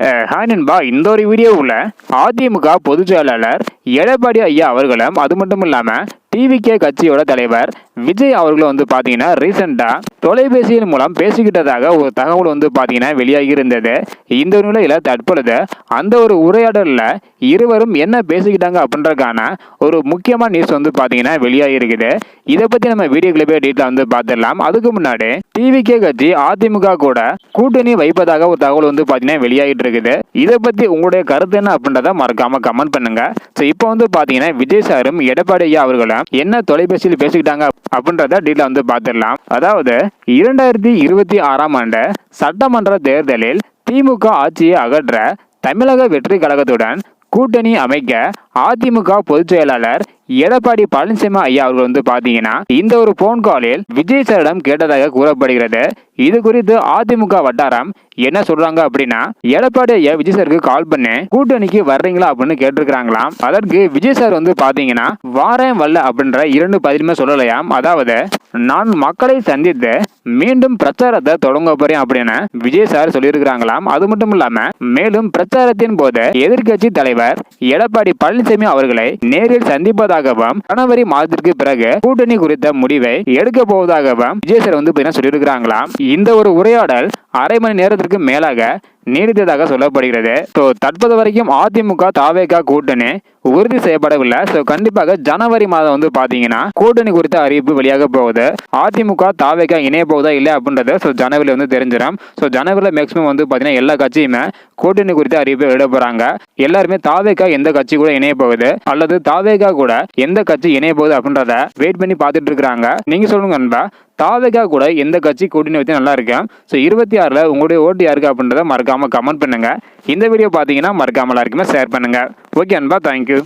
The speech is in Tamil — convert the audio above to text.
ஹாய் நண்பா, இந்த ஒரு வீடியோவில் அதிமுக பொதுச் செயலாளர் எடப்பாடி ஐயா அவர்களும் அது மட்டும் இல்லாமல் டிவிகே கட்சியோட தலைவர் விஜய் அவர்களும் பார்த்தீங்கன்னா ரீசெண்டாக தொலைபேசியின் மூலம் பேசிக்கிட்டதாக ஒரு தகவல் பார்த்தீங்கன்னா வெளியாகி இருந்தது. இந்த நிலையில் தற்பொழுது அந்த ஒரு உரையாடலில் இருவரும் என்ன பேசிக்கிட்டாங்க அப்படின்றதுக்கான ஒரு முக்கியமான நியூஸ் பார்த்தீங்கன்னா வெளியாகி இருக்குது. இதை பற்றி நம்ம வீடியோக்குள்ள போய் டீட்டெயிலாக பார்த்துடலாம். அதுக்கு முன்னாடி டிவிகே கட்சி அதிமுக கூட கூட்டணி வைப்பதாக ஒரு தகவல் பார்த்தீங்கன்னா வெளியாகிட்டு இருக்குது. இதை பற்றி உங்களுடைய கருத்து என்ன அப்படின்றத மறக்காம கமெண்ட் பண்ணுங்க. ஸோ இப்போ பார்த்தீங்கன்னா விஜய் சாரும் எடப்பாடி ஐயா அவர்களும் என்ன தொலைபேசியில் பேசிக்கிட்டாங்க அப்படின்றத டீட்டெயிலாக பார்த்துடலாம். அதாவது 2026ஆம் ஆண்டு சட்டமன்ற தேர்தலில் திமுக ஆட்சியை அகற்ற தமிழக வெற்றி கழகத்துடன் கூட்டணி அமைக்க அதிமுக பொதுச் செயலாளர் எடப்பாடி பழனிசாமி ஐயா அவர்கள் பாத்தீங்கன்னா இந்த ஒரு போன் காலில் விஜய் சாரிடம் கேட்டதாக கூறப்படுகிறது. இது குறித்து அதிமுக வட்டாரம் என்ன சொல்றாங்க அப்படின்னா, எடப்பாடி ஐயா விஜய் சாருக்கு கால் பண்ணி கூட்டணிக்கு வர்றீங்களா அப்படின்னு கேட்டிருக்கிறாங்களாம். அதற்கு விஜய் சார் பாத்தீங்கன்னா வாரேன் வரல அப்படின்ற 2 பதிலுமே சொல்லலையாம். அதாவது நான் மக்களை சந்தித்து மீண்டும் பிரச்சாரத்தை தொடங்க போறேன் அப்படின்னு விஜய் சார் சொல்லியிருக்கிறாங்களாம். அது மட்டும் இல்லாம மேலும் பிரச்சாரத்தின் போது எதிர்கட்சி தலைவர் எடப்பாடி பழனிசாமி அவர்களை நேரில் சந்திப்பதாகவும் ஜனவரி மாதத்திற்கு பிறகு கூட்டணி குறித்த முடிவை எடுக்க போவதாகவும் விஜய் சார் சொல்லியிருக்கிறாங்களாம். இந்த ஒரு உரையாடல் அரை மணி நேரத்திற்கு மேலாக நீடித்ததாக சொல்லப்படுகிறது. தற்போது வரைக்கும் அதிமுக தாவேகா கூட்டணி உறுதி செய்யப்படவில்லை. கண்டிப்பாக ஜனவரி மாதம் பாத்தீங்கன்னா கூட்டணி குறித்த அறிவிப்பு வெளியாக போகுது. அதிமுக தாவேகா இணைய போகுதா இல்லை அப்படின்றது ஜனவரியில் தெரிஞ்சிடும். ஜனவரியில் மேக்சிமம் பாத்தீங்கன்னா எல்லா கட்சியுமே கூட்டணி குறித்த அறிவிப்பு வெளியிட போறாங்க. எல்லாருமே தாவேகா எந்த கட்சி கூட இணைய போகுது அல்லது தாவேகா கூட எந்த கட்சி இணைய போகுது அப்படின்றத வெயிட் பண்ணி பார்த்துட்டு இருக்காங்க. நீங்க சொல்லுங்க நண்பா, தாவேகா கூட எந்த கட்சி கூட்டணி வச்சு நல்லா இருக்கு? 26ல் உங்களுடைய ஓட்டு யாருக்கு அப்படின்றத மறக்காம கமெண்ட் பண்ணுங்க. இந்த வீடியோ பார்த்தீங்கன்னா மறக்காம எல்லாருக்குமே ஷேர் பண்ணுங்க. ஓகே அன்பா, தேங்க்யூ.